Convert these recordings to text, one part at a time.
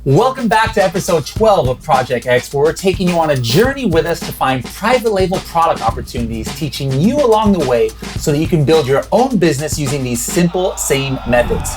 Welcome back to episode 12 of Project X, where we're taking you on a journey with us to find private label product opportunities, teaching you along the way so that you can build your own business using these simple, same methods.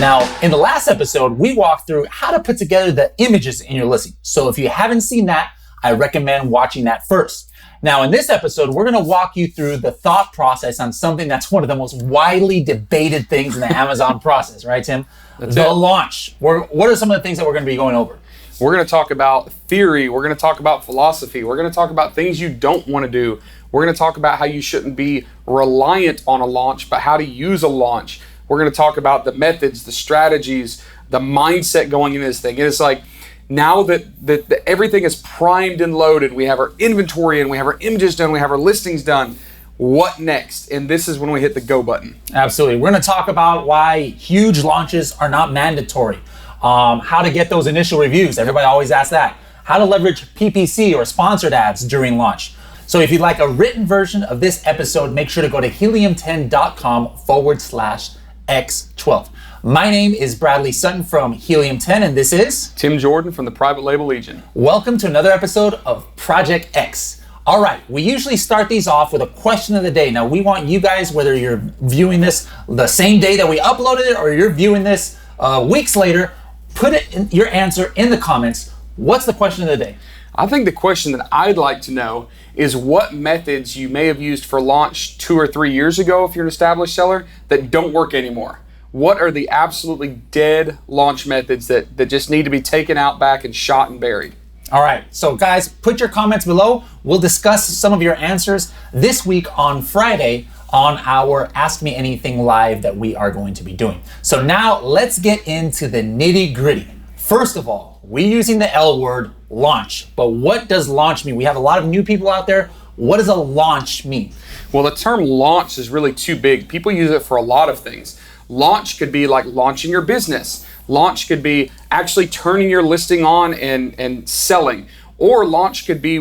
Now, in the last episode, we walked through how to put together the images in your listing. So if you haven't seen that, I recommend watching that first. Now, in this episode, we're going to walk you through the thought process on something that's one of the most widely debated things in the Amazon process, right, Tim? The launch. What are some of the things that we're going to be going over? We're going to talk about theory. We're going to talk about philosophy. We're going to talk about things you don't want to do. We're going to talk about how you shouldn't be reliant on a launch, but how to use a launch. We're going to talk about the methods, the strategies, the mindset going into this thing. And it's like, now that everything is primed and loaded, we have our inventory and we have our images done, we have our listings done, what next? And this is when we hit the go button. Absolutely. We're going to talk about why huge launches are not mandatory, how to get those initial reviews. Everybody always asks that. How to leverage PPC or sponsored ads during launch. So if you'd like a written version of this episode, make sure to go to helium10.com/X12. My name is Bradley Sutton from Helium 10, and this is Tim Jordan from the Private Label Legion. Welcome to another episode of Project X. All right, we usually start these off with a question of the day. Now, we want you guys, whether you're viewing this the same day that we uploaded it or you're viewing this weeks later, put your answer in the comments. What's the question of the day? I think the question that I'd like to know is what methods you may have used for launch 2 or 3 years ago if you're an established seller that don't work anymore. What are the absolutely dead launch methods that just need to be taken out back and shot and buried? All right, so guys, put your comments below. We'll discuss some of your answers this week on Friday on our Ask Me Anything Live that we are going to be doing. So now let's get into the nitty gritty. First of all, we're using the L word, launch. But what does launch mean? We have a lot of new people out there. What does a launch mean? Well, the term launch is really too big. People use it for a lot of things. Launch could be like launching your business. Launch could be actually turning your listing on and selling. Or launch could be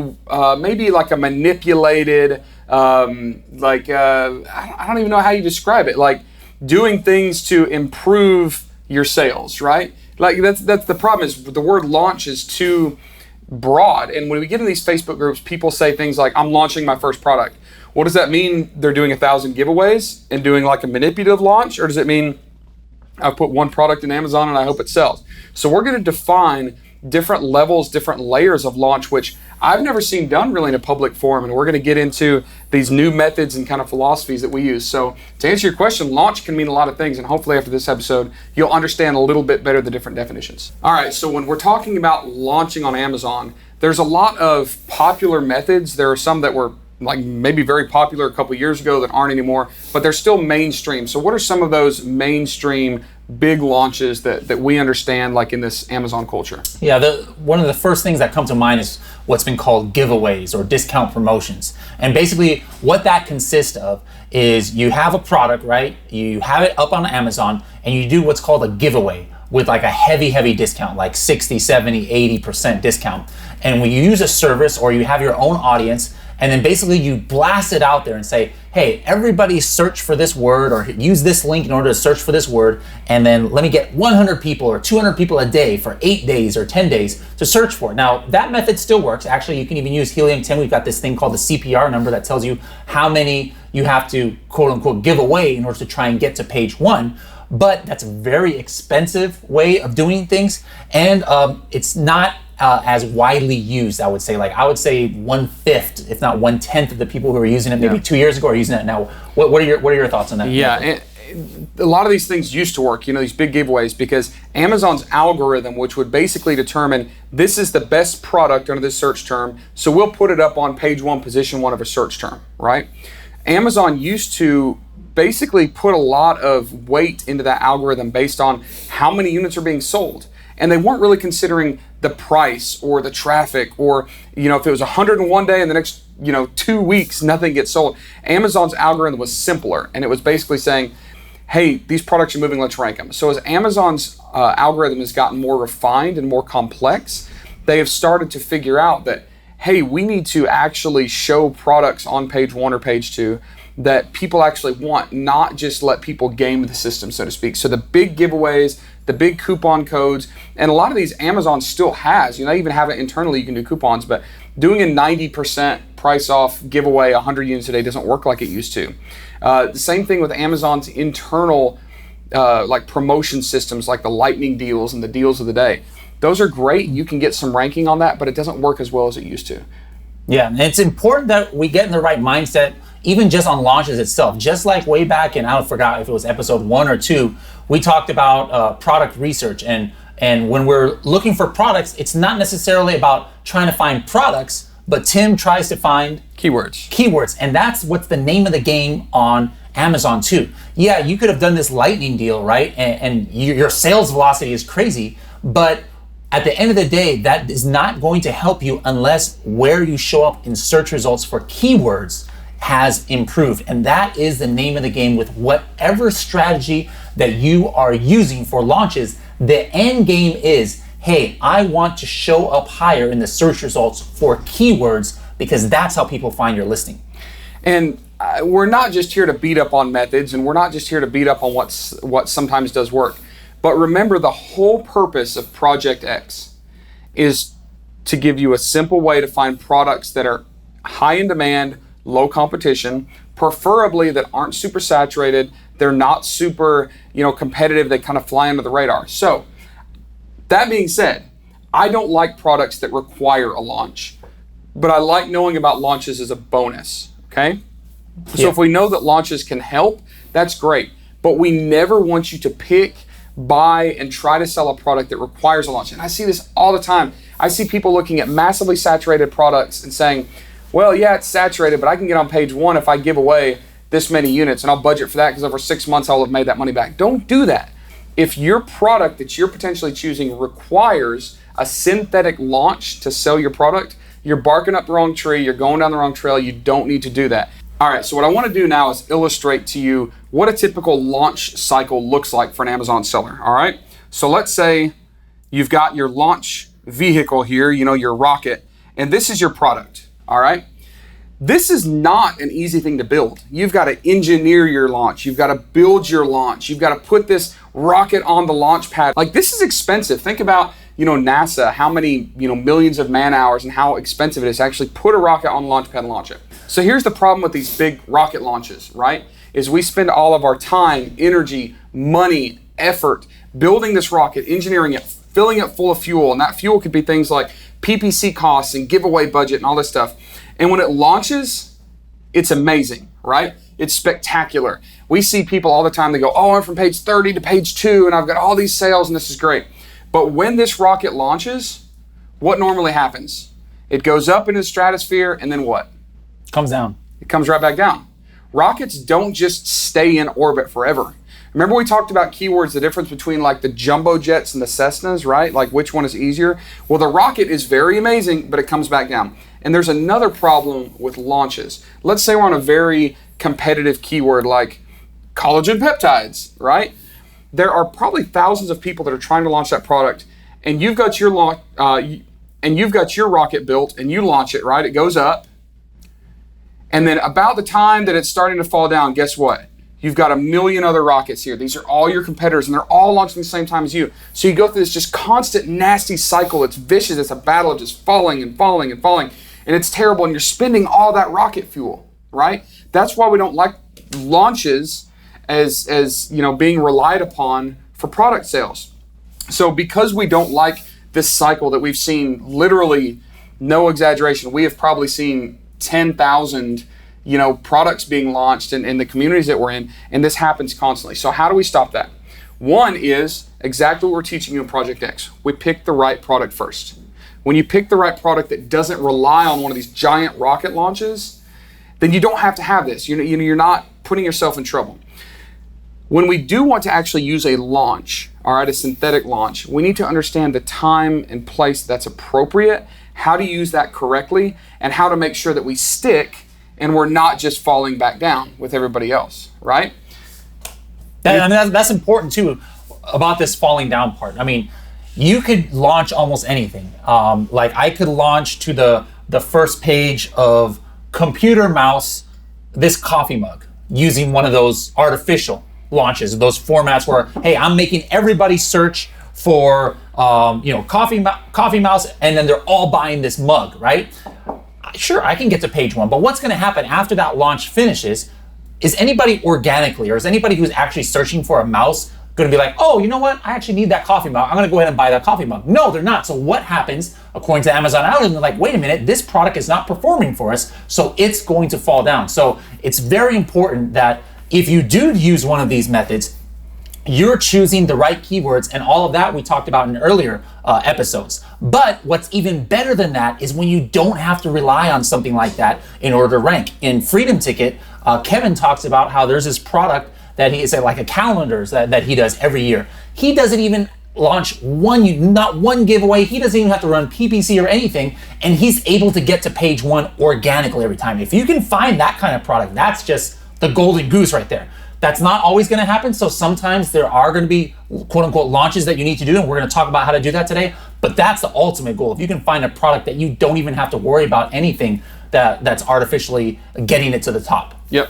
maybe like a manipulated, I don't even know how you describe it, like doing things to improve your sales, right? Like that's the problem is the word launch is too broad. And when we get in these Facebook groups, people say things like, I'm launching my first product. What does that mean? They're doing 1,000 giveaways and doing like a manipulative launch? Or does it mean I put one product in Amazon and I hope it sells? So we're going to define different levels, different layers of launch, which I've never seen done really in a public forum. And we're going to get into these new methods and kind of philosophies that we use. So to answer your question, launch can mean a lot of things. And hopefully after this episode, you'll understand a little bit better the different definitions. All right, so when we're talking about launching on Amazon, there's a lot of popular methods. There are some that were like maybe very popular a couple years ago that aren't anymore, but they're still mainstream. So what are some of those mainstream big launches that we understand like in this Amazon culture? Yeah, one of the first things that come to mind is what's been called giveaways or discount promotions. And basically what that consists of is you have a product, right? You have it up on Amazon and you do what's called a giveaway with like a heavy discount, like 60, 70, 80% discount. And when you use a service or you have your own audience, and then basically you blast it out there and say, hey, everybody search for this word or use this link in order to search for this word. And then let me get 100 people or 200 people a day for 8 days or 10 days to search for it. Now, that method still works. Actually, you can even use Helium 10. We've got this thing called the CPR number that tells you how many you have to quote unquote give away in order to try and get to page 1. But that's a very expensive way of doing things. And it's not as widely used, I would say. Like I would say 1/5, if not 1/10 of the people who are using it maybe 2 years ago are using it now. What are your thoughts on that? Yeah, and a lot of these things used to work, these big giveaways, because Amazon's algorithm, which would basically determine this is the best product under this search term, so we'll put it up on page 1, position 1 of a search term, right? Amazon used to basically put a lot of weight into that algorithm based on how many units are being sold. And they weren't really considering the price or the traffic or, if it was 101 day and the next, 2 weeks, nothing gets sold. Amazon's algorithm was simpler. And it was basically saying, hey, these products are moving, let's rank them. So as Amazon's algorithm has gotten more refined and more complex, they have started to figure out that, hey, we need to actually show products on page 1 or page 2 that people actually want, not just let people game the system, so to speak. So the big giveaways, the big coupon codes, and a lot of these Amazon still has, they even have it internally, you can do coupons, but doing a 90% price off giveaway, 100 units a day doesn't work like it used to. The same thing with Amazon's internal like promotion systems, like the lightning deals and the deals of the day. Those are great. You can get some ranking on that, but it doesn't work as well as it used to. Yeah, and it's important that we get in the right mindset, even just on launches itself. Just like way back in, I forgot if it was episode 1 or 2, we talked about product research. And when we're looking for products, it's not necessarily about trying to find products, but Tim tries to find keywords. And that's what's the name of the game on Amazon too. Yeah, you could have done this lightning deal, right? And your sales velocity is crazy, but at the end of the day, that is not going to help you unless where you show up in search results for keywords has improved. And that is the name of the game with whatever strategy that you are using for launches. The end game is, hey, I want to show up higher in the search results for keywords because that's how people find your listing. And we're not just here to beat up on methods, and we're not just here to beat up on what sometimes does work. But remember, the whole purpose of Project X is to give you a simple way to find products that are high in demand, low competition, preferably that aren't super saturated, they're not super, competitive, they kind of fly under the radar. So, that being said, I don't like products that require a launch, but I like knowing about launches as a bonus, okay? So if we know that launches can help, that's great. But we never want you to pick, buy, and try to sell a product that requires a launch. And I see this all the time. I see people looking at massively saturated products and saying, well, yeah, it's saturated, but I can get on page 1 if I give away this many units, and I'll budget for that because over 6 months I'll have made that money back. Don't do that. If your product that you're potentially choosing requires a synthetic launch to sell your product, you're barking up the wrong tree, you're going down the wrong trail, you don't need to do that. All right, so what I want to do now is illustrate to you what a typical launch cycle looks like for an Amazon seller, all right? So let's say you've got your launch vehicle here, your rocket, and this is your product, all right? This is not an easy thing to build. You've got to engineer your launch. You've got to build your launch. You've got to put this rocket on the launch pad. Like, this is expensive. Think about, NASA, how many, millions of man hours and how expensive it is to actually put a rocket on the launch pad and launch it. So here's the problem with these big rocket launches, right? Is we spend all of our time, energy, money, effort building this rocket, engineering it, filling it full of fuel. And that fuel could be things like PPC costs and giveaway budget and all this stuff. And when it launches, it's amazing, right? It's spectacular. We see people all the time, they go, oh, I'm from page 30 to page 2 and I've got all these sales and this is great. But when this rocket launches, what normally happens? It goes up into the stratosphere and then what? Comes down. It comes right back down. Rockets don't just stay in orbit forever. Remember we talked about keywords, the difference between like the jumbo jets and the Cessnas, right? Like which one is easier? Well, the rocket is very amazing, but it comes back down. And there's another problem with launches. Let's say we're on a very competitive keyword like collagen peptides, right? There are probably thousands of people that are trying to launch that product, and you've got your rocket built, and you launch it, right? It goes up, and then about the time that it's starting to fall down, guess what? You've got a million other rockets here. These are all your competitors, and they're all launching at the same time as you. So you go through this just constant nasty cycle. It's vicious. It's a battle of just falling and falling and falling, and it's terrible. And you're spending all that rocket fuel, right? That's why we don't like launches as being relied upon for product sales. So because we don't like this cycle that we've seen, literally, no exaggeration, we have probably seen 10,000 products being launched in the communities that we're in, and this happens constantly. So how do we stop that? One is exactly what we're teaching you in Project X. We pick the right product first. When you pick the right product that doesn't rely on one of these giant rocket launches, then you don't have to have this. You're not putting yourself in trouble. When we do want to actually use a launch, all right, a synthetic launch, we need to understand the time and place that's appropriate, how to use that correctly, and how to make sure that we stick and we're not just falling back down with everybody else, right? That's important too about this falling down part. I mean, you could launch almost anything. Like I could launch to the the first page of computer mouse, this coffee mug, using one of those artificial launches, those formats where, hey, I'm making everybody search for coffee mouse, and then they're all buying this mug, right? Sure, I can get to page 1, but what's going to happen after that launch finishes is anybody organically, or is anybody who's actually searching for a mouse going to be like, oh, you know what? I actually need that coffee mug. I'm going to go ahead and buy that coffee mug. No, they're not. So what happens, according to Amazon algorithm, they're like, wait a minute, this product is not performing for us, so it's going to fall down. So it's very important that if you do use one of these methods, you're choosing the right keywords, and all of that we talked about in earlier episodes. But what's even better than that is when you don't have to rely on something like that in order to rank. In Freedom Ticket, Kevin talks about how there's this product that he is like a calendars that he does every year. He doesn't even launch not one giveaway. He doesn't even have to run PPC or anything, and he's able to get to page 1 organically every time. If you can find that kind of product, that's just the golden goose right there. That's not always going to happen. So sometimes there are going to be quote unquote launches that you need to do, and we're going to talk about how to do that today. But that's the ultimate goal. If you can find a product that you don't even have to worry about anything that's artificially getting it to the top. Yep.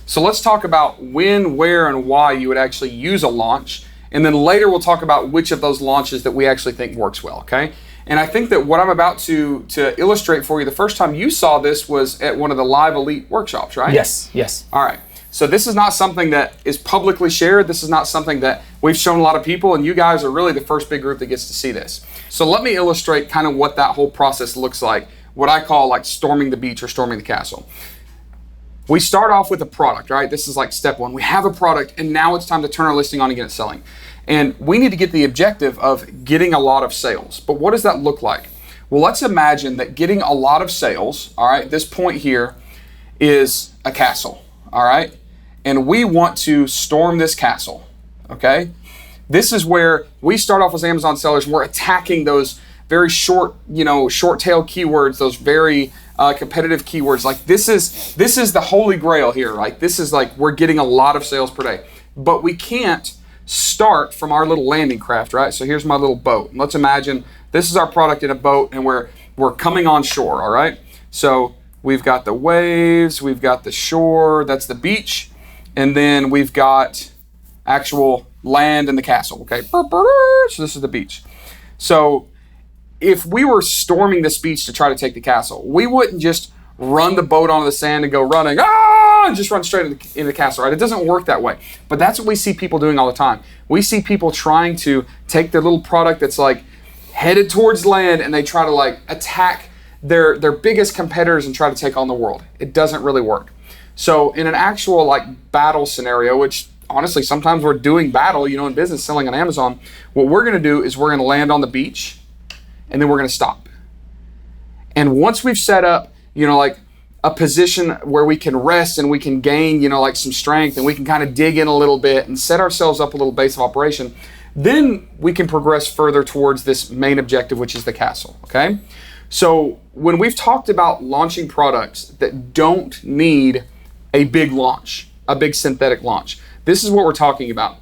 So let's talk about when, where, and why you would actually use a launch. And then later we'll talk about which of those launches that we actually think works well, okay? And I think that what I'm about to illustrate for you, the first time you saw this was at one of the Live Elite workshops, right? Yes. All right. So this is not something that is publicly shared. This is not something that we've shown a lot of people, and you guys are really the first big group that gets to see this. So let me illustrate kind of what that whole process looks like, what I call like storming the beach or storming the castle. We start off with a product, right? This is like step 1. We have a product, and now it's time to turn our listing on and get it selling. And we need to get the objective of getting a lot of sales. But what does that look like? Well, let's imagine that getting a lot of sales, all right, this point here is a castle, all right? And we want to storm this castle, okay? This is where we start off as Amazon sellers, and we're attacking those very short tail keywords, those very competitive keywords. Like this is the holy grail here. Like this is like we're getting a lot of sales per day, but we can't start from our little landing craft, right? So here's my little boat. Let's imagine this is our product in a boat, and we're coming on shore, all right? So we've got the waves, we've got the shore, that's the beach, and then we've got actual land and the castle, okay? So this is the beach. So if we were storming this beach to try to take the castle, we wouldn't just run the boat onto the sand and go running, and just run straight into the castle, right? It doesn't work that way. But that's what we see people doing all the time. We see people trying to take their little product that's like headed towards land, and they try to like attack their biggest competitors and try to take on the world. It doesn't really work. So in an actual like battle scenario, which honestly, sometimes we're doing battle, in business, selling on Amazon, what we're going to do is we're going to land on the beach, and then we're going to stop. And once we've set up, like a position where we can rest and we can gain, like some strength, and we can kind of dig in a little bit and set ourselves up a little base of operation, then we can progress further towards this main objective, which is the castle, okay? So when we've talked about launching products that don't need a big launch, a big synthetic launch, this is what we're talking about.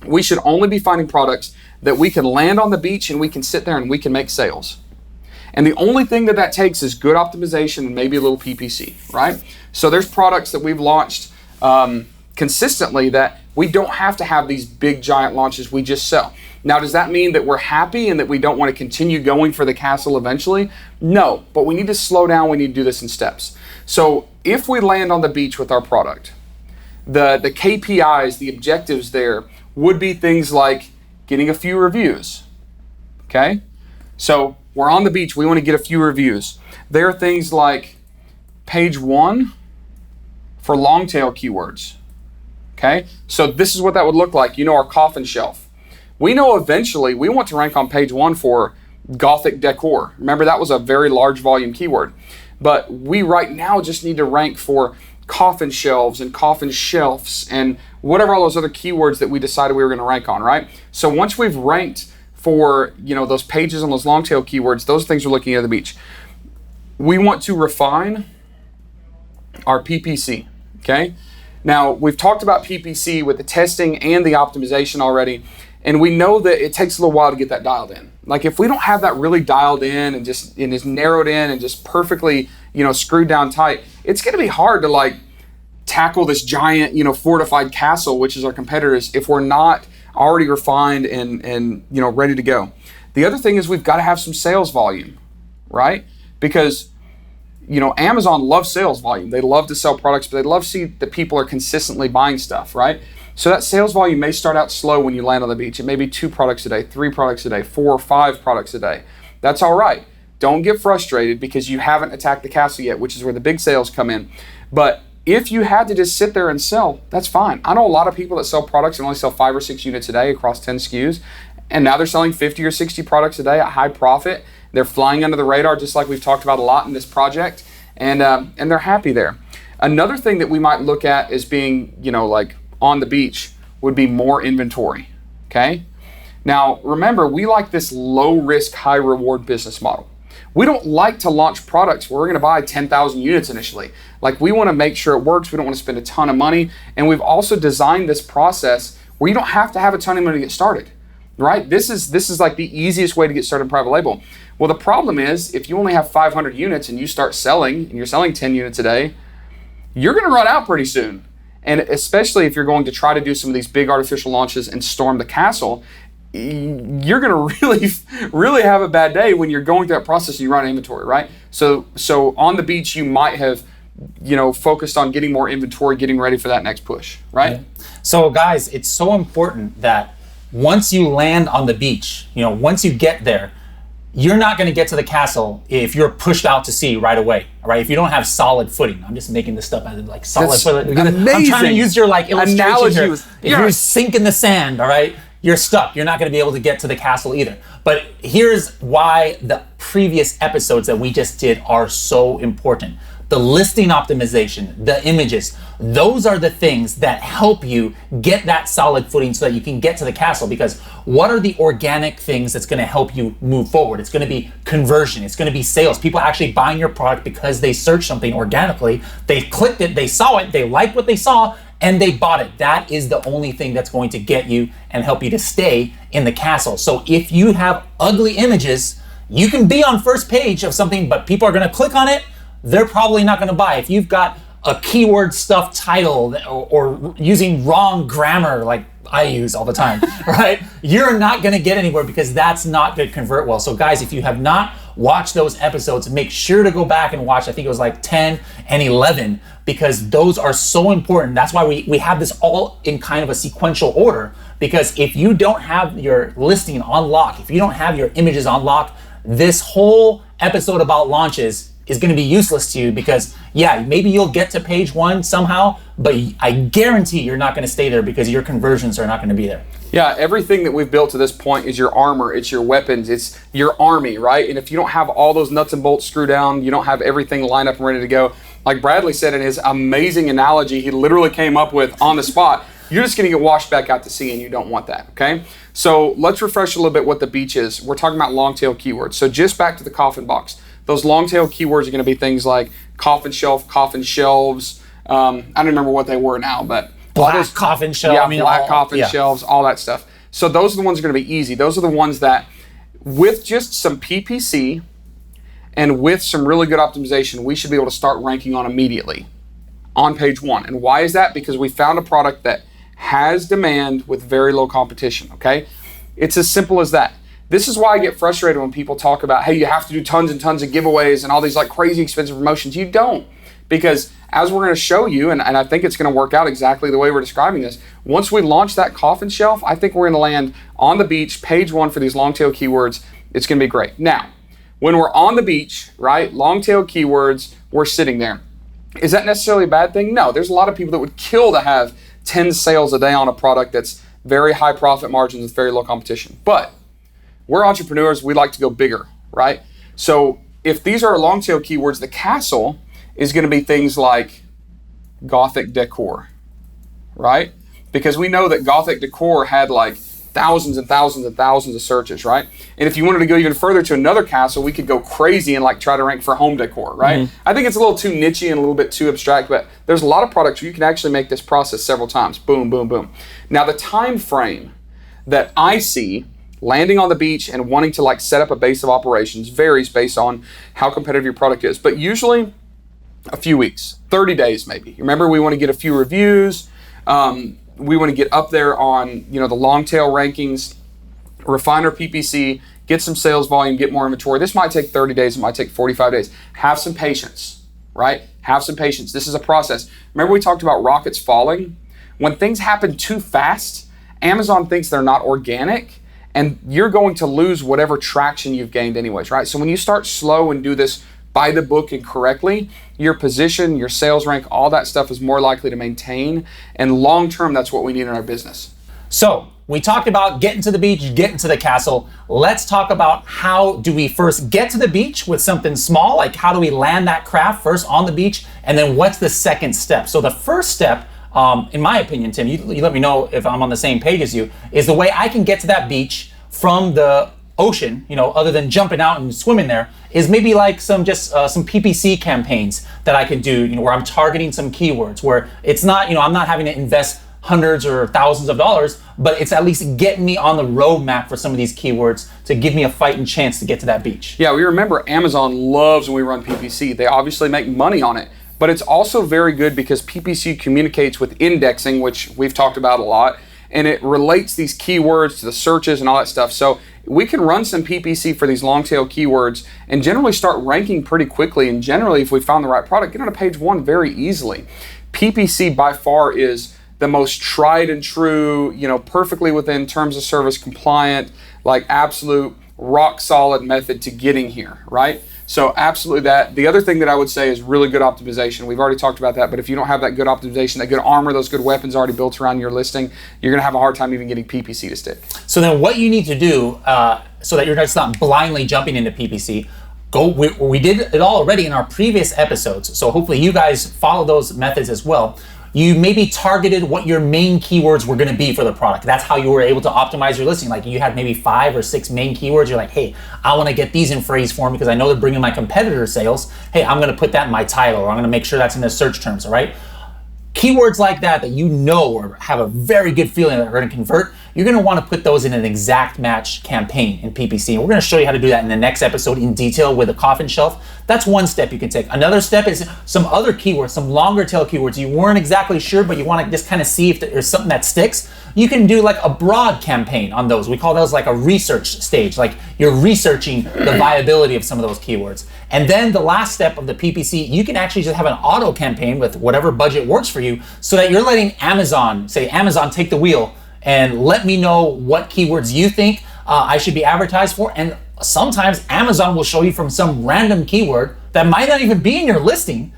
We should only be finding products that we can land on the beach and we can sit there and we can make sales. And the only thing that takes is good optimization and maybe a little PPC, right? So there's products that we've launched consistently that we don't have to have these big giant launches, we just sell. Now, does that mean that we're happy and that we don't want to continue going for the castle eventually? No, but we need to slow down, we need to do this in steps. So if we land on the beach with our product, the KPIs, the objectives there would be things like getting a few reviews, okay? So we're on the beach, we want to get a few reviews. There are things like page 1 for Longtail Keywords, okay? So this is what that would look like, our coffin shelf. We know eventually we want to rank on page 1 for Gothic decor. Remember, that was a very large volume keyword. But we right now just need to rank for coffin shelves and coffin shelves and whatever all those other keywords that we decided we were going to rank on, right? So once we've ranked for, those pages on those long tail keywords, those things we're looking at the beach. We want to refine our PPC, okay? Now, we've talked about PPC with the testing and the optimization already. And we know that it takes a little while to get that dialed in. Like if we don't have that really dialed in and just narrowed in and just perfectly, screwed down tight, it's going to be hard to like tackle this giant, fortified castle, which is our competitors, if we're not already refined and ready to go. The other thing is we've got to have some sales volume, right? Because Amazon loves sales volume. They love to sell products, but they love to see that people are consistently buying stuff, right? So that sales volume may start out slow when you land on the beach. It may be 2 products a day, 3 products a day, 4 or 5 products a day. That's all right. Don't get frustrated because you haven't attacked the castle yet, which is where the big sales come in. But if you had to just sit there and sell, that's fine. I know a lot of people that sell products and only sell 5 or 6 units a day across 10 SKUs, and now they're selling 50 or 60 products a day at high profit. They're flying under the radar, just like we've talked about a lot in this project, and they're happy there. Another thing that we might look at as being, like on the beach would be more inventory, okay? Now, remember, we like this low risk, high reward business model. We don't like to launch products where we're gonna buy 10,000 units initially. Like we wanna make sure it works. We don't wanna spend a ton of money. And we've also designed this process where you don't have to have a ton of money to get started, right? This is like the easiest way to get started in private label. Well, the problem is if you only have 500 units and you start selling and you're selling 10 units a day, you're gonna run out pretty soon. And especially if you're going to try to do some of these big artificial launches and storm the castle, you're going to really have a bad day when you're going through that process and you run inventory, right? So on the beach, you might have, focused on getting more inventory, getting ready for that next push, right? Yeah. So guys, it's so important that once you land on the beach, once you get there, you're not going to get to the castle if you're pushed out to sea right away, right? If you don't have solid footing. I'm just making this stuff as like solid footing. Amazing. I'm trying to use your like illustration analogy here. If you sink in the sand, all right, you're stuck. You're not going to be able to get to the castle either. But here's why the previous episodes that we just did are so important. The listing optimization, the images, those are the things that help you get that solid footing so that you can get to the castle. Because what are the organic things that's going to help you move forward? It's going to be conversion. It's going to be sales. People actually buying your product because they searched something organically. They clicked it, they saw it, they liked what they saw, and they bought it. That is the only thing that's going to get you and help you to stay in the castle. So if you have ugly images, you can be on first page of something, but people are going to click on it. They're probably not going to buy. If you've got a keyword stuff title or using wrong grammar like I use all the time, right? You're not going to get anywhere because that's not going to convert well. So guys, if you have not watched those episodes, make sure to go back and watch. I think it was like 10 and 11 because those are so important. That's why we have this all in kind of a sequential order, because if you don't have your listing on lock, if you don't have your images on lock, this whole episode about launches is going to be useless to you because, yeah, maybe you'll get to page 1 somehow, but I guarantee you're not going to stay there because your conversions are not going to be there. Yeah, everything that we've built to this point is your armor, it's your weapons, it's your army, right? And if you don't have all those nuts and bolts screwed down, you don't have everything lined up and ready to go, like Bradley said in his amazing analogy he literally came up with on the spot, you're just going to get washed back out to sea, and you don't want that, okay? So let's refresh a little bit what the beach is. We're talking about long-tail keywords. So just back to the coffin box. Those long-tail keywords are going to be things like coffin shelf, coffin shelves. I don't remember what they were now, but black coffin shelf. Yeah, black coffin shelves, all that stuff. So those are the ones that are going to be easy. Those are the ones that, with just some PPC and with some really good optimization, we should be able to start ranking on immediately on page 1. And why is that? Because we found a product that has demand with very low competition. Okay, it's as simple as that. This is why I get frustrated when people talk about, hey, you have to do tons and tons of giveaways and all these like crazy expensive promotions. You don't, because as we're going to show you, and I think it's going to work out exactly the way we're describing this, once we launch that coffin shelf, I think we're going to land on the beach, page 1 for these long tail keywords. It's going to be great. Now, when we're on the beach, right, long tail keywords, we're sitting there. Is that necessarily a bad thing? No, there's a lot of people that would kill to have 10 sales a day on a product that's very high profit margins with very low competition. But we're entrepreneurs, we like to go bigger, right? So if these are long tail keywords, the castle is going to be things like Gothic decor, right? Because we know that Gothic decor had like thousands and thousands and thousands of searches, right? And if you wanted to go even further to another castle, we could go crazy and like try to rank for home decor, right? Mm-hmm. I think it's a little too nichey and a little bit too abstract, but there's a lot of products where you can actually make this process several times. Boom, boom, boom. Now the time frame that I see landing on the beach and wanting to like set up a base of operations varies based on how competitive your product is. But usually a few weeks, 30 days maybe. Remember, we want to get a few reviews. We want to get up there on, the long tail rankings, refine our PPC, get some sales volume, get more inventory. This might take 30 days. It might take 45 days. Have some patience, right? Have some patience. This is a process. Remember we talked about rockets falling? When things happen too fast, Amazon thinks they're not organic, and you're going to lose whatever traction you've gained anyways, right? So when you start slow and do this by the book and correctly, your position, your sales rank, all that stuff is more likely to maintain. And long term, that's what we need in our business. So we talked about getting to the beach, getting to the castle. Let's talk about how do we first get to the beach with something small, like how do we land that craft first on the beach, and then what's the second step? So the first step, in my opinion, Tim, you let me know if I'm on the same page as you, is the way I can get to that beach from the ocean, other than jumping out and swimming there, is maybe like some PPC campaigns that I can do, where I'm targeting some keywords, where it's not, I'm not having to invest hundreds or thousands of dollars, but it's at least getting me on the roadmap for some of these keywords to give me a fighting chance to get to that beach. Yeah, we remember Amazon loves when we run PPC. They obviously make money on it, but it's also very good because PPC communicates with indexing, which we've talked about a lot, and it relates these keywords to the searches and all that stuff. So we can run some PPC for these long tail keywords and generally start ranking pretty quickly. And generally, if we found the right product, get on to page 1 very easily. PPC by far is the most tried and true, perfectly within terms of service compliant, like absolute rock solid method to getting here, right? So absolutely that. The other thing that I would say is really good optimization. We've already talked about that, but if you don't have that good optimization, that good armor, those good weapons already built around your listing, you're gonna have a hard time even getting PPC to stick. So then what you need to do, so that you're just not blindly jumping into PPC, we did it all already in our previous episodes, so hopefully you guys follow those methods as well. You maybe targeted what your main keywords were gonna be for the product. That's how you were able to optimize your listing. Like you had maybe 5 or 6 main keywords. You're like, hey, I wanna get these in phrase form because I know they're bringing my competitor sales. Hey, I'm gonna put that in my title, or I'm gonna make sure that's in the search terms, all right? Keywords like that you know or have a very good feeling that are gonna convert, you're gonna wanna put those in an exact match campaign in PPC. And we're gonna show you how to do that in the next episode in detail with a coffin shelf. That's one step you can take. Another step is some other keywords, some longer tail keywords you weren't exactly sure, but you wanna just kind of see if there's something that sticks. You can do like a broad campaign on those. We call those like a research stage, like you're researching the viability of some of those keywords. And then the last step of the PPC, you can actually just have an auto campaign with whatever budget works for you, so that you're letting Amazon, say Amazon, take the wheel and let me know what keywords you think I should be advertised for. And sometimes Amazon will show you from some random keyword that might not even be in your listing,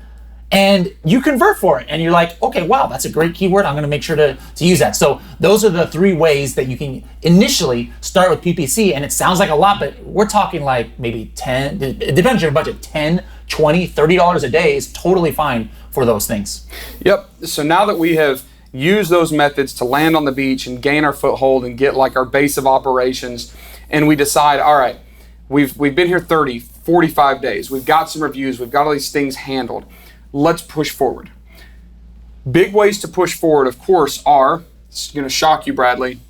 and you convert for it. And you're like, okay, wow, that's a great keyword. I'm gonna make sure to use that. So those are the 3 ways that you can initially start with PPC. And it sounds like a lot, but we're talking like maybe 10, it depends on your budget, 10, 20, $30 a day is totally fine for those things. Yep, so now that we have used those methods to land on the beach and gain our foothold and get like our base of operations, and we decide, all right, we've been here 30, 45 days, we've got some reviews, we've got all these things handled, let's push forward. Big ways to push forward, of course, are, it's gonna shock you, Bradley,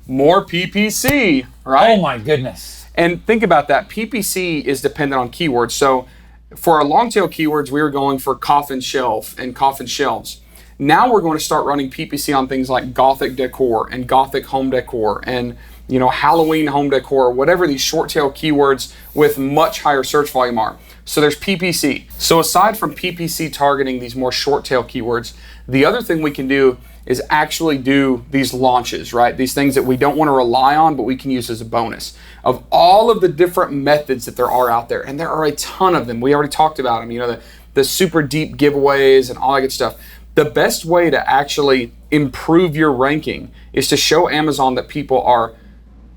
more PPC, right? Oh my goodness. And think about that, PPC is dependent on keywords. So for our long tail keywords, we were going for coffin shelf and coffin shelves. Now we're going to start running PPC on things like Gothic decor and Gothic home decor and Halloween home decor, whatever these short tail keywords with much higher search volume are. So there's PPC. So aside from PPC targeting these more short tail keywords, the other thing we can do is actually do these launches, right? These things that we don't want to rely on, but we can use as a bonus. Of all of the different methods that there are out there, and there are a ton of them. We already talked about them, the super deep giveaways and all that good stuff. The best way to actually improve your ranking is to show Amazon that people are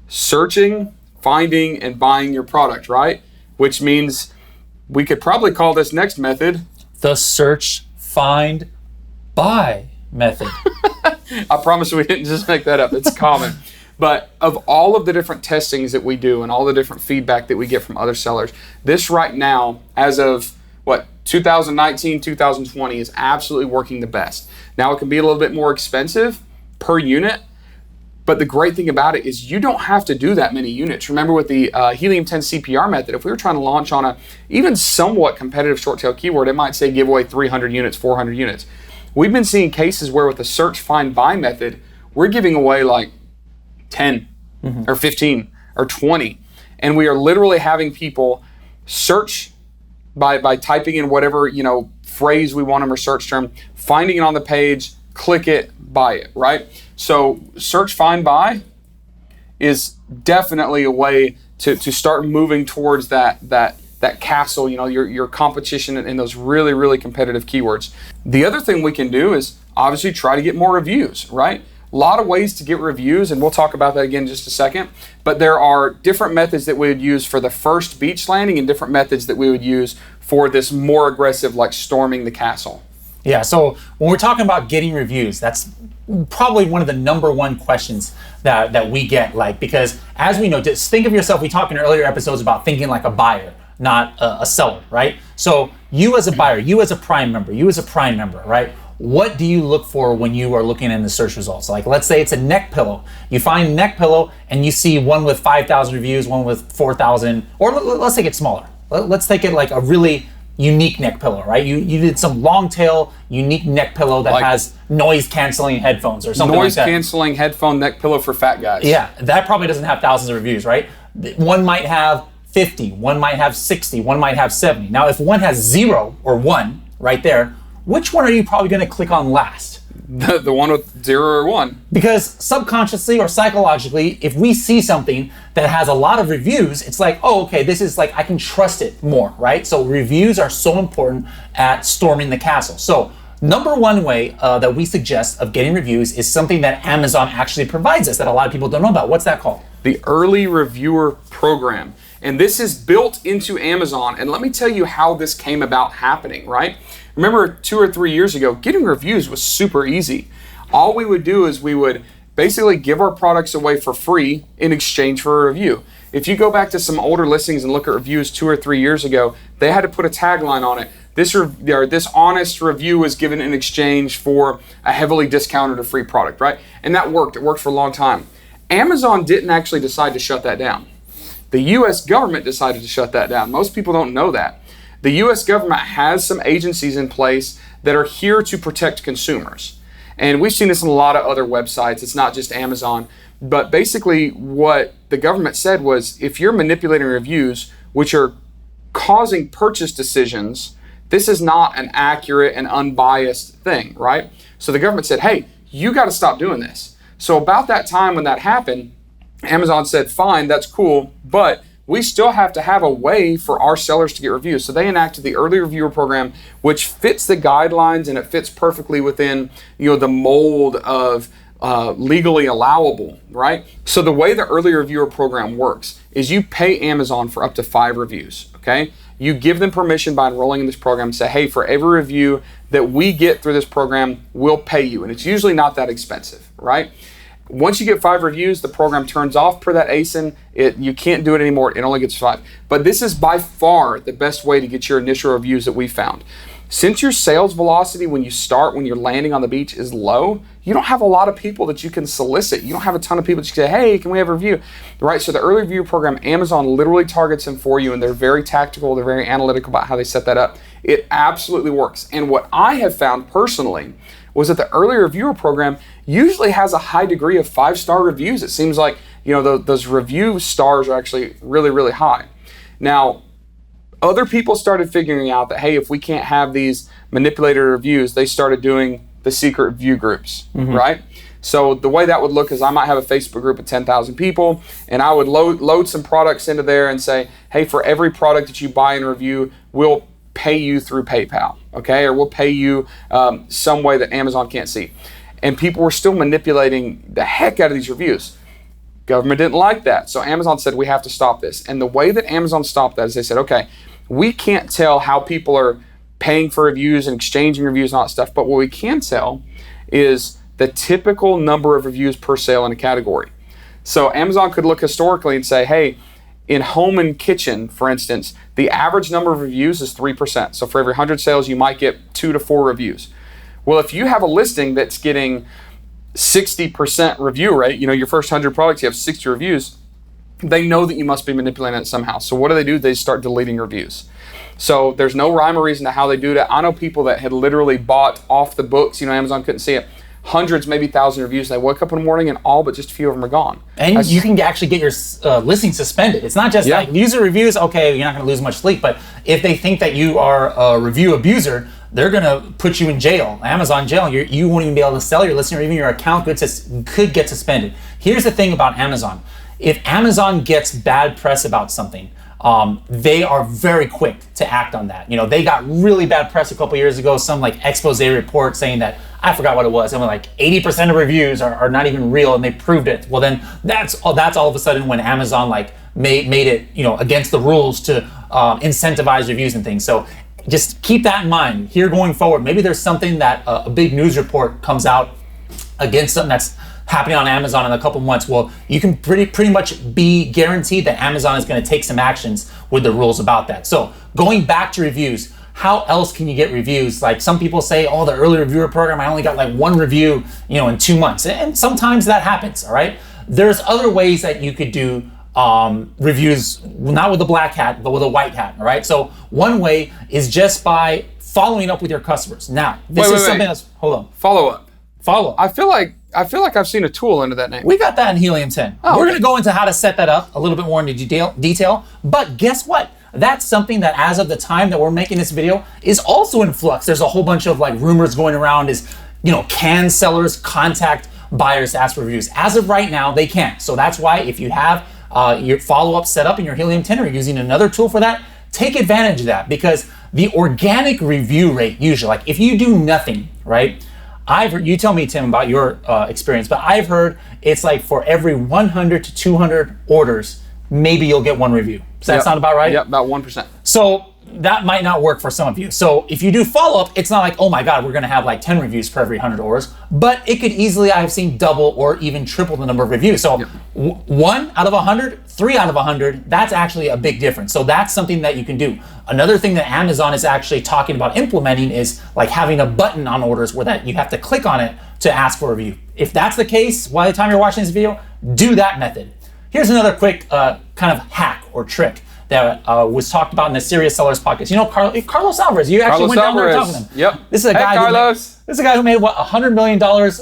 searching, finding, and buying your product, right? Which means we could probably call this next method the search, find, buy method. I promise we didn't just make that up. It's common. But of all of the different testings that we do and all the different feedback that we get from other sellers, this right now, as of 2019, 2020, is absolutely working the best. Now it can be a little bit more expensive per unit, But the great thing about it is you don't have to do that many units. Remember with the Helium 10 CPR method, if we were trying to launch on a even somewhat competitive short tail keyword, it might say give away 300 units, 400 units. We've been seeing cases where with the search, find, buy method, we're giving away like 10 or 15 or 20. And we are literally having people search by typing in whatever, phrase we want them or search term, finding it on the page, click it, buy it, right? So search, find, buy is definitely a way to start moving towards that castle, your competition in those really, really competitive keywords. The other thing we can do is obviously try to get more reviews, right? A lot of ways to get reviews, and we'll talk about that again in just a second. But there are different methods that we would use for the first beach landing and different methods that we would use for this more aggressive, like storming the castle. Yeah, so when we're talking about getting reviews, that's probably one of the number one questions that we get, because as we know, just think of yourself, we talked in earlier episodes about thinking like a buyer, not a seller, right? So you as a buyer, you as a Prime member, right? What do you look for when you are looking in the search results? Like, let's say it's a neck pillow. You find neck pillow and you see one with 5,000 reviews, one with 4,000, or let's take it smaller. Let's take it like a really unique neck pillow, right? You did some Longtail unique neck pillow that has noise canceling headphones or something like that. Noise canceling headphone neck pillow for fat guys. Yeah, that probably doesn't have thousands of reviews, right? One might have 50, one might have 60, one might have 70. Now, if one has 0 or 1 right there, which one are you probably going to click on last? The one with 0 or 1. Because subconsciously or psychologically, if we see something that has a lot of reviews, it's like, oh, okay, this is like, I can trust it more, right? So reviews are so important at storming the castle. So number one way that we suggest of getting reviews is something that Amazon actually provides us that a lot of people don't know about. What's that called? The Early Reviewer Program. And this is built into Amazon. And let me tell you how this came about happening, right? Remember 2 or 3 years ago, getting reviews was super easy. All we would do is we would basically give our products away for free in exchange for a review. If you go back to some older listings and look at reviews 2 or 3 years ago, they had to put a tagline on it. This honest review was given in exchange for a heavily discounted or free product, right? And that worked. It worked for a long time. Amazon didn't actually decide to shut that down. The US government decided to shut that down. Most people don't know that. The US government has some agencies in place that are here to protect consumers. And we've seen this on a lot of other websites. It's not just Amazon. But basically what the government said was, if you're manipulating reviews, which are causing purchase decisions, this is not an accurate and unbiased thing, right? So the government said, hey, you got to stop doing this. So about that time when that happened, Amazon said, fine, that's cool, but we still have to have a way for our sellers to get reviews. So they enacted the Early Reviewer Program, which fits the guidelines and it fits perfectly within the mold of legally allowable, right? So the way the Early Reviewer Program works is you pay Amazon for up to 5 reviews, okay? You give them permission by enrolling in this program and say, hey, for every review that we get through this program, we'll pay you. And it's usually not that expensive, right? Once you get 5 reviews, the program turns off per that ASIN. You can't do it anymore. It only gets 5. But this is by far the best way to get your initial reviews that we found. Since your sales velocity when you're landing on the beach is low, you don't have a lot of people that you can solicit. You don't have a ton of people that you can say, hey, can we have a review? Right? So the Early Review Program, Amazon literally targets them for you, and they're very tactical. They're very analytical about how they set that up. It absolutely works. And what I have found personally was that the Early Reviewer Program usually has a high degree of 5-star reviews. It seems like, those review stars are actually really, really high. Now, other people started figuring out that, hey, if we can't have these manipulated reviews, they started doing the secret review groups, right? So the way that would look is I might have a Facebook group of 10,000 people, and I would load some products into there and say, hey, for every product that you buy and review, we'll pay you through PayPal, okay? Or we'll pay you some way that Amazon can't see. And people were still manipulating the heck out of these reviews. Government didn't like that. So Amazon said, we have to stop this. And the way that Amazon stopped that is they said, okay, we can't tell how people are paying for reviews and exchanging reviews and all that stuff, but what we can tell is the typical number of reviews per sale in a category. So Amazon could look historically and say, hey, in home and kitchen, for instance, the average number of reviews is 3%. So for every 100 sales, you might get 2 to 4 reviews. Well, if you have a listing that's getting 60% review rate, your first 100 products, you have 60 reviews, they know that you must be manipulating it somehow. So what do? They start deleting reviews. So there's no rhyme or reason to how they do that. I know people that had literally bought off the books, Amazon couldn't see it, hundreds, maybe 1,000 reviews. They woke up in the morning and all but just a few of them are gone. And you can actually get your listing suspended. It's not just like user reviews, okay, you're not going to lose much sleep, but if they think that you are a review abuser, they're going to put you in jail, Amazon jail. You won't even be able to sell your listing, or even your account could get suspended. Here's the thing about Amazon. If Amazon gets bad press about something, they are very quick to act on that. They got really bad press a couple years ago, some like expose report saying that, I forgot what it was, and like 80% of reviews are not even real, and they proved it. Well, then that's all of a sudden when Amazon like made it against the rules to incentivize reviews and things. So just keep that in mind here going forward. Maybe there's something that a big news report comes out against something that's happening on Amazon in a couple months. Well, you can pretty much be guaranteed that Amazon is going to take some actions with the rules about that. So going back to reviews, how else can you get reviews? Like some people say, oh, the early reviewer program, I only got like 1 review, in 2 months. And sometimes that happens, all right? There's other ways that you could do reviews, not with a black hat, but with a white hat, all right? So one way is just by following up with your customers. Now, this is something that's, hold on. Follow up. I feel like I've seen a tool under that name. We got that in Helium 10. We're going to go into how to set that up a little bit more into detail. But guess what? That's something that as of the time that we're making this video is also in flux. There's a whole bunch of like rumors going around can sellers contact buyers to ask for reviews? As of right now, they can't. So that's why if you have your follow-up set up in your Helium 10 or you're using another tool for that, take advantage of that, because the organic review rate usually, like if you do nothing, right? I've heard, you tell me, Tim, about your experience, but I've heard it's like for every 100 to 200 orders, maybe you'll get 1 review. Does that sound about right? Yep, about 1%. So that might not work for some of you. So if you do follow-up, it's not like, oh my God, we're gonna have like 10 reviews per every 100 orders, but it could easily, I've seen double or even triple the number of reviews. So 1 out of 100, 3 out of 100, that's actually a big difference. So that's something that you can do. Another thing that Amazon is actually talking about implementing is like having a button on orders where that you have to click on it to ask for a review. If that's the case, by the time you're watching this video, do that method. Here's another quick kind of hack or trick that was talked about in the Serious Sellers podcast. Carlos Alvarez. You actually went down there and talked to him. Yep. This is a guy. Carlos. This is a guy who made what, $100 million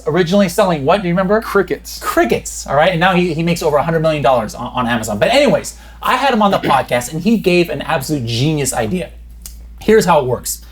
originally selling what? Do you remember? Crickets. All right, and now he makes over $100 million on Amazon. But anyways, I had him on the podcast, and he gave an absolute genius idea. Here's how it works.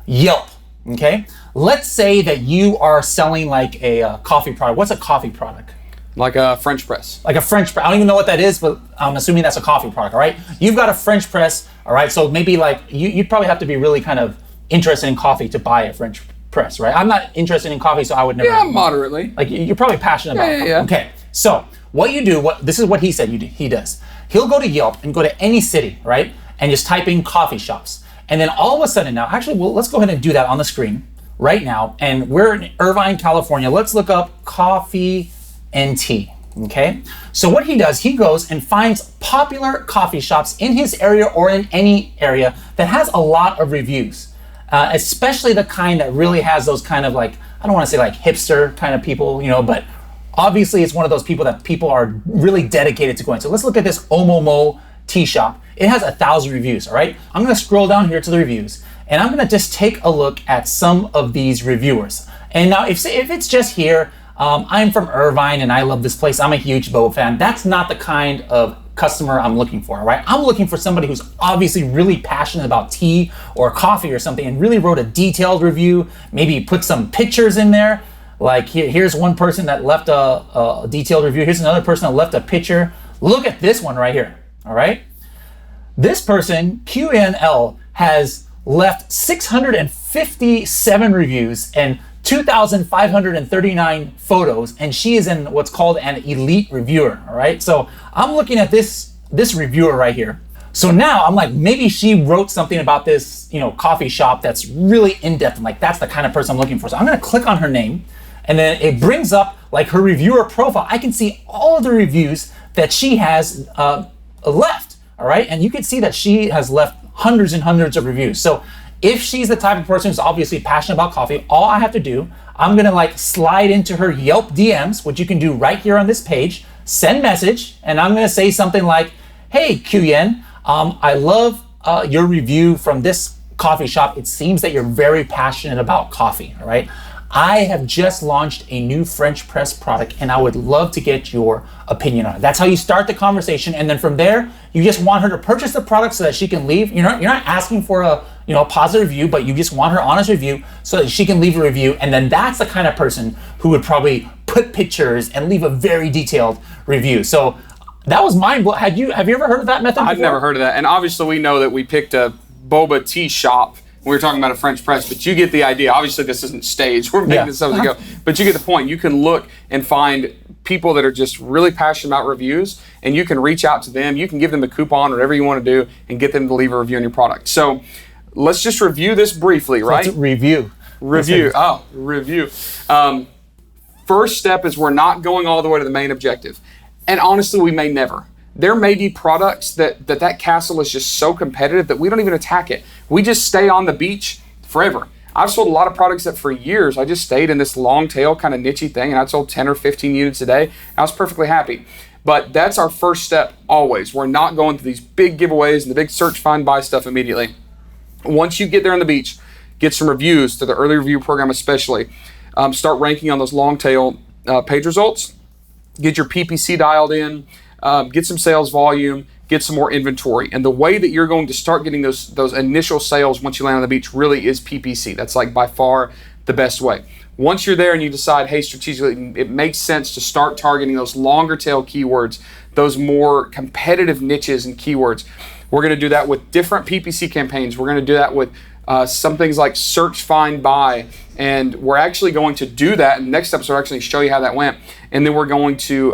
Yelp. Okay. Let's say that you are selling like a coffee product. What's a coffee product? Like a French press. Like a French press. I don't even know what that is, but I'm assuming that's a coffee product, all right? You've got a French press, all right? So maybe like, you'd probably have to be really kind of interested in coffee to buy a French press, right? I'm not interested in coffee, so I would never. Yeah, moderately. Like you're probably passionate about it. Yeah. Okay, so what you do, this is what he said he does. He'll go to Yelp and go to any city, right? And just type in coffee shops. And then all of a sudden now, actually, let's go ahead and do that on the screen right now. And we're in Irvine, California. Let's look up coffee and tea. Okay, so what he does, he goes and finds popular coffee shops in his area or in any area that has a lot of reviews, especially the kind that really has those kind of like, I don't want to say like hipster kind of people, but obviously it's one of those people that people are really dedicated to going. So let's look at this Omomo tea shop. It has 1,000 reviews, all right? I'm gonna scroll down here to the reviews, and I'm gonna just take a look at some of these reviewers. And now if it's just here, I'm from Irvine and I love this place. I'm a huge Boba fan. That's not the kind of customer I'm looking for, all right? I'm looking for somebody who's obviously really passionate about tea or coffee or something and really wrote a detailed review, maybe put some pictures in there. Like here's one person that left a detailed review. Here's another person that left a picture. Look at this one right here, all right? This person, QNL, has left 657 reviews and 2,539 photos, and she is in what's called an elite reviewer, all right? So I'm looking at this reviewer right here. So now I'm like, maybe she wrote something about this, coffee shop that's really in-depth, and like, that's the kind of person I'm looking for. So I'm gonna click on her name, and then it brings up like her reviewer profile. I can see all of the reviews that she has left, all right? And you can see that she has left hundreds and hundreds of reviews. So If she's the type of person who's obviously passionate about coffee, all I have to do, I'm gonna like slide into her Yelp DMs, which you can do right here on this page, send message, and I'm gonna say something like, hey, Qian, I love your review from this coffee shop. It seems that you're very passionate about coffee, all right? I have just launched a new French press product and I would love to get your opinion on it. That's how you start the conversation. And then from there, you just want her to purchase the product so that she can leave. You're not asking for a positive review, but you just want her honest review so that she can leave a review. And then that's the kind of person who would probably put pictures and leave a very detailed review. So that was mine. Have you ever heard of that method before? I've never heard of that. And obviously we know that we picked a boba tea shop. We were talking about a French press, but you get the idea. Obviously, this isn't staged. We're making this up as we go. But you get the point. You can look and find people that are just really passionate about reviews, and you can reach out to them. You can give them a coupon, whatever you want to do, and get them to leave a review on your product. So let's just review this briefly, right? Let's review. Review. First step is we're not going all the way to the main objective. And honestly, we may never. There may be products that castle is just so competitive that we don't even attack it. We just stay on the beach forever. I've sold a lot of products that for years, I just stayed in this long tail kind of niche thing, and I sold 10 or 15 units a day, and I was perfectly happy. But that's our first step always. We're not going to these big giveaways and the big search, find, buy stuff immediately. Once you get there on the beach, get some reviews through the early review program especially. Start ranking on those long tail page results. Get your PPC dialed in. Get some sales volume, get some more inventory. And the way that you're going to start getting those initial sales once you land on the beach really is PPC. That's like by far the best way. Once you're there and you decide, hey, strategically, it makes sense to start targeting those longer tail keywords, those more competitive niches and keywords. We're going to do that with different PPC campaigns. We're going to do that with some things like search, find, buy. And we're actually going to do that. And next episode, I'll actually show you how that went. And then we're going to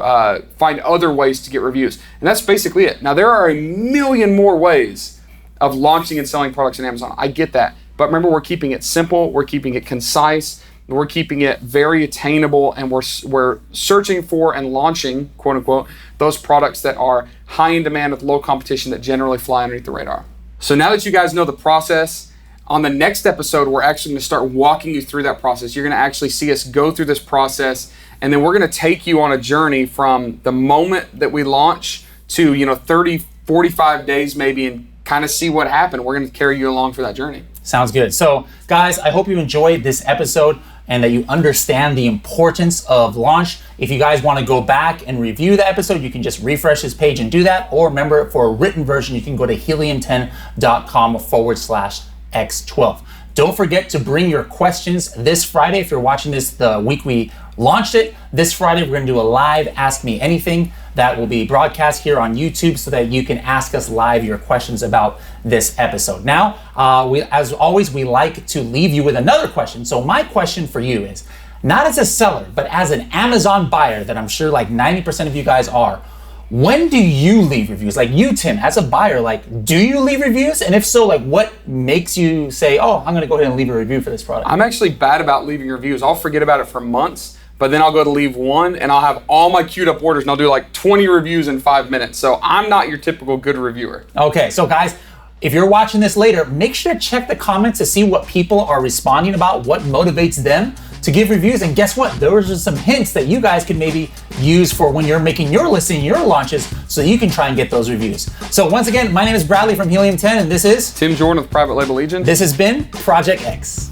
find other ways to get reviews. And that's basically it. Now, there are a million more ways of launching and selling products on Amazon. I get that. But remember, we're keeping it simple. We're keeping it concise. We're keeping it very attainable. And we're searching for and launching, quote unquote, those products that are high in demand with low competition that generally fly underneath the radar. So now that you guys know the process, on the next episode, we're actually going to start walking you through that process. You're going to actually see us go through this process, and then we're going to take you on a journey from the moment that we launch to 30, 45 days maybe, and kind of see what happened. We're going to carry you along for that journey. Sounds good. So guys, I hope you enjoyed this episode and that you understand the importance of launch. If you guys want to go back and review the episode, you can just refresh this page and do that. Or remember, for a written version, you can go to helium10.com/X12. Don't forget to bring your questions this Friday. If you're watching this the week we launched it, this Friday we're going to do a live Ask Me Anything that will be broadcast here on YouTube so that you can ask us live your questions about this episode. Now, as always, we like to leave you with another question. So my question for you is, not as a seller, but as an Amazon buyer that I'm sure like 90% of you guys are, when do you leave reviews? Like you, Tim, as a buyer, like, do you leave reviews? And if so, like what makes you say, oh, I'm gonna go ahead and leave a review for this product? I'm actually bad about leaving reviews. I'll forget about it for months, but then I'll go to leave one and I'll have all my queued up orders and I'll do like 20 reviews in 5 minutes. So I'm not your typical good reviewer. Okay, so guys, if you're watching this later, make sure to check the comments to see what people are responding about, what motivates them to give reviews. And guess what? Those are some hints that you guys can maybe use for when you're making your listing, your launches, so you can try and get those reviews. So once again, my name is Bradley from Helium 10, and this is Tim Jordan with Private Label Legion. This has been Project X.